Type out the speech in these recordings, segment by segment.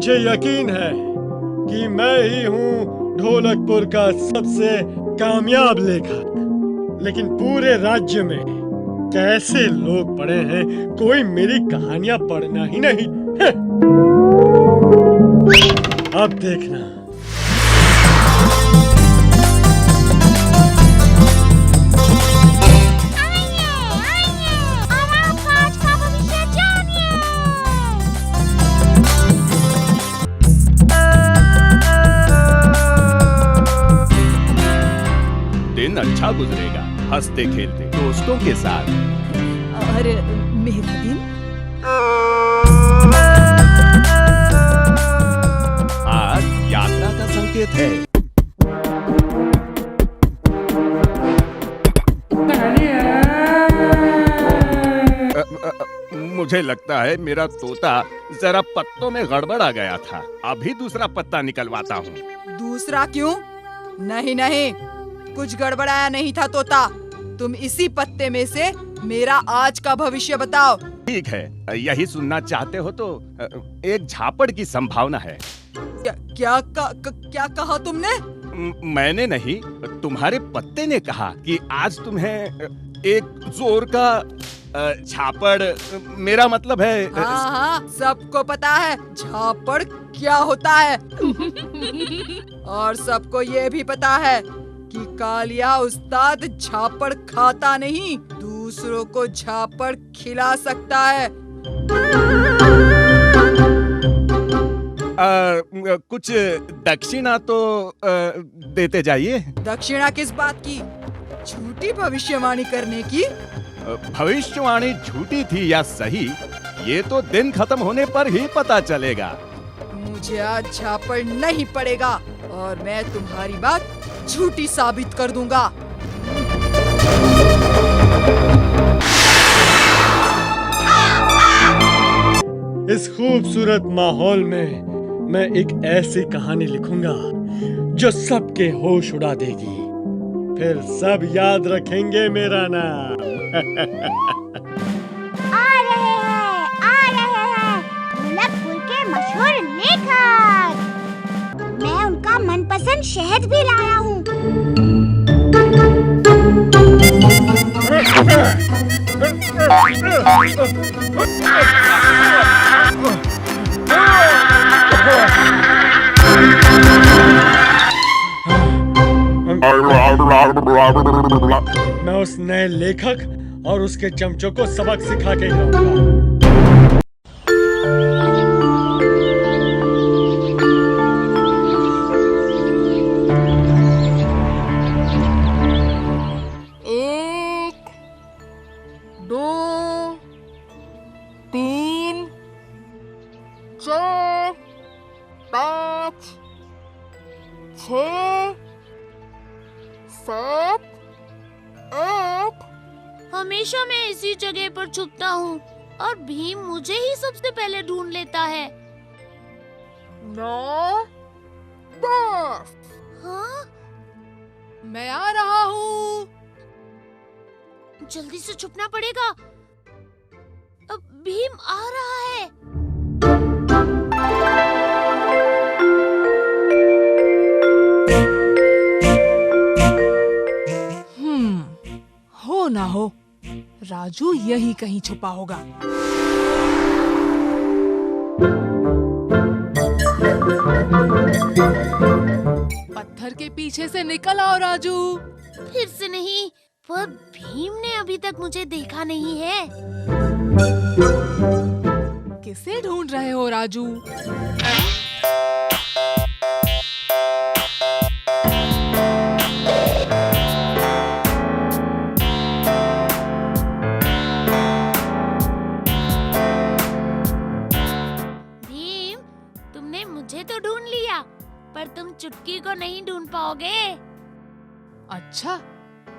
मुझे यकीन है कि मैं ही हूँ ढोलकपुर का सबसे कामयाब लेखक। लेकिन पूरे राज्य में कैसे लोग पढ़े हैं, कोई मेरी कहानियां पढ़ना ही नहीं। अब देखना। दिन अच्छा गुजरेगा हंसते खेलते दोस्तों के साथ। और मेरा दिन? आज यात्रा का संकेत है। मुझे लगता है मेरा तोता जरा पत्तों में गड़बड़ आ गया था। अभी दूसरा पत्ता निकलवाता हूँ। दूसरा क्यों? नहीं नहीं, कुछ गड़बड़ाया नहीं था तोता। तुम इसी पत्ते में से मेरा आज का भविष्य बताओ। ठीक है, यही सुनना चाहते हो तो एक झापड़ की संभावना है। क्या कहा तुमने? मैंने नहीं, तुम्हारे पत्ते ने कहा कि आज तुम्हें एक जोर का झापड़, मेरा मतलब है। हाँ, सबको पता है झापड़ क्या होता है। और सबको ये भी पता है कि कालिया उस्ताद झापड़ खाता नहीं, दूसरों को झापड़ खिला सकता है। कुछ दक्षिणा तो देते जाइए। दक्षिणा किस बात की? झूठी भविष्यवाणी करने की? भविष्यवाणी झूठी थी या सही, ये तो दिन खत्म होने पर ही पता चलेगा। मुझे आज झापड़ नहीं पड़ेगा और मैं तुम्हारी बात झूठी साबित कर दूंगा। इस खूबसूरत माहौल में मैं एक ऐसी कहानी लिखूंगा जो सबके होश उड़ा देगी। फिर सब याद रखेंगे मेरा नाम। आ रहे हैं ढोलकपुर के मशहूर लेखक। मैं उनका मनपसंद शहद भी लाया हूँ। मैं उस नए लेखक और उसके चमचों को सबक सिखा के जाऊंगा। एक, दो, तीन, चार, पाँच, 6, 7, 8। हमेशा मैं इसी जगह पर छुपता हूँ और भीम मुझे ही सबसे पहले ढूंढ लेता है। 9, 10। हाँ? मैं आ रहा हूँ। जल्दी से छुपना पड़ेगा। अब भीम आ रहा है। हो ना हो, राजू यही कहीं छुपा होगा। पत्थर के पीछे से निकल आओ राजू। फिर से नहीं, पर भीम ने अभी तक मुझे देखा नहीं है। किसे ढूंढ रहे हो राजू? भीम, तुमने मुझे तो ढूंढ लिया, पर तुम चुटकी को नहीं ढूंढ पाओगे। अच्छा,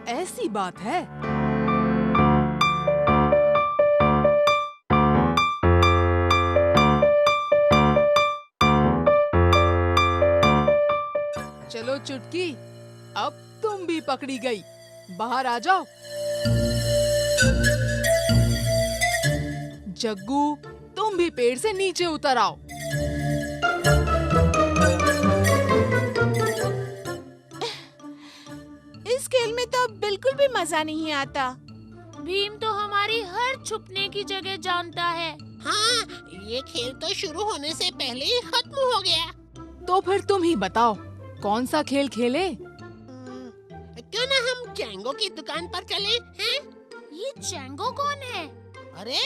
ऐसी बात है। चलो चुटकी, अब तुम भी पकड़ी गई। बाहर आ जाओ। जग्गू, तुम भी पेड़ से नीचे उतर आओ। मजा नहीं आता। भीम तो हमारी हर छुपने की जगह जानता है। हाँ, ये खेल तो शुरू होने से पहले ही खत्म हो गया। तो फिर तुम ही बताओ कौन सा खेल खेले? क्यों ना हम चैंगो की दुकान पर चलें, हैं? ये चैंगो कौन है? अरे,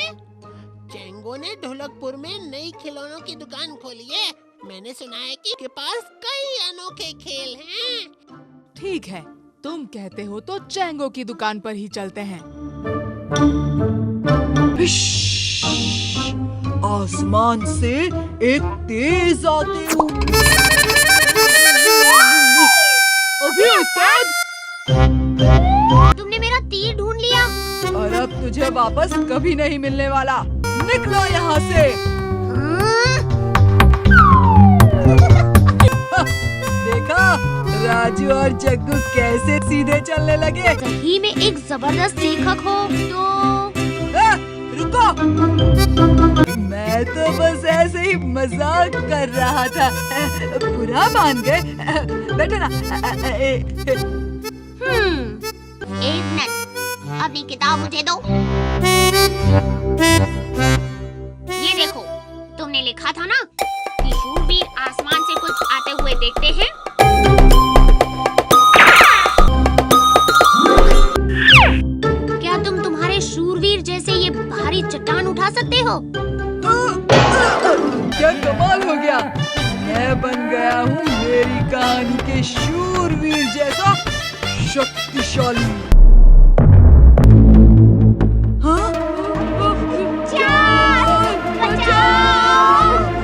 चैंगो ने ढोलकपुर में नई खिलौनों की दुकान खोली है। मैंने सुना है कि उसके पास कई अनोखे खेल हैं। ठीक है, तुम कहते हो तो चैंगो की दुकान पर ही चलते हैं। आसमान से एक तेज आते अभी उस्ताद, तुमने मेरा तीर ढूंढ लिया। और अब तुझे वापस कभी नहीं मिलने वाला। निकलो यहाँ से। देखा, राजू और जग्गू कैसे सीधे चलने लगे। सही में एक जबरदस्त लेखक हो तो। रुको, मैं तो बस ऐसे ही मजाक कर रहा था। बुरा मान गए। बैठो ना। एक मिनट, अपनी किताब मुझे दो। ये देखो, तुमने लिखा था ना कि शूरवीर आसमान से कुछ आते हुए देखते हैं। क्या तुम तुम्हारे शूरवीर जैसे ये भारी चट्टान उठा सकते हो? क्या कमाल हो गया। मैं बन गया हूँ मेरी कहानी के शूरवीर जैसा शक्तिशाली। हाँ?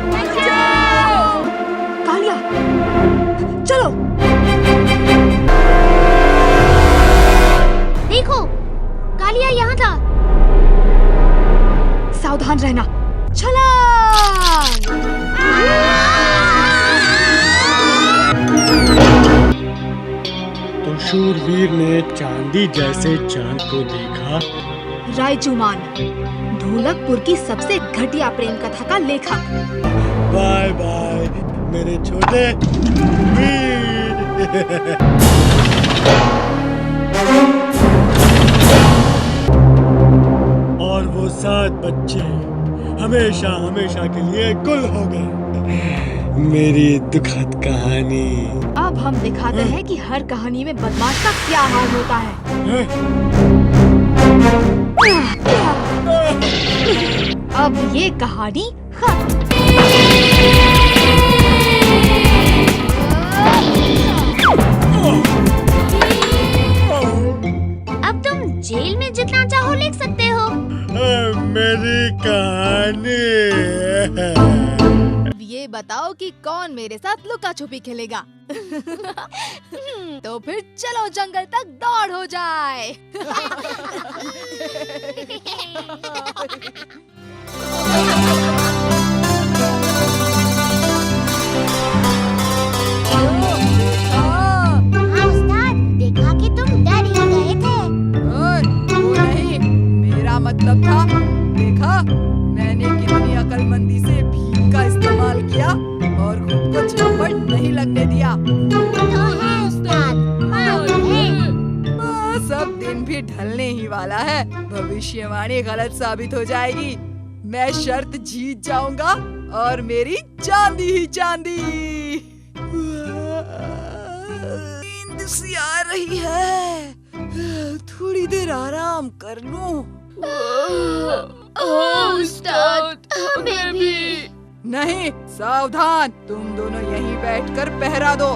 बचाओ! कालिया, चलो। देखो, कालिया यहाँ था। सावधान रहना। छलांग! तो शूरवीर ने चांदी जैसे चांद को देखा। रायचुमान, ढोलकपुर की सबसे घटिया प्रेम कथा का लेखक। बाय बाय मेरे छोटे वीर। और वो 7 बच्चे हमेशा हमेशा के लिए गुल हो गए। मेरी दुखद कहानी। अब हम दिखाते हैं कि हर कहानी में बदमाश का क्या हाल होता है। अब ये कहानी खत्म। अब तुम जेल में जितना चाहो लिख सकते हो। मेरी कहानी। अब ये बताओ कि कौन मेरे साथ लुका छुपी खेलेगा। तो फिर चलो जंगल तक दौड़ हो जाए। हाँ उस्ताद, देखा कि तुम डर ही गए थे। वो नहीं, मेरा मतलब था, देखा मैंने कितनी अकलमंदी से भीम का इस्तेमाल किया और खुद को झापड़ नहीं लगने दिया। तो है उस्ताद, हाँ है। बस अब दिन भी ढलने ही वाला है। भविष्यवाणी गलत साबित हो जाएगी। मैं शर्त जीत जाऊंगा और मेरी चांदी ही चांदी। नींद सी आ रही है, थोड़ी देर आराम कर लूं। उस्ताद, मैं भी। नहीं, सावधान, तुम दोनों यहीं बैठकर पहरा दो।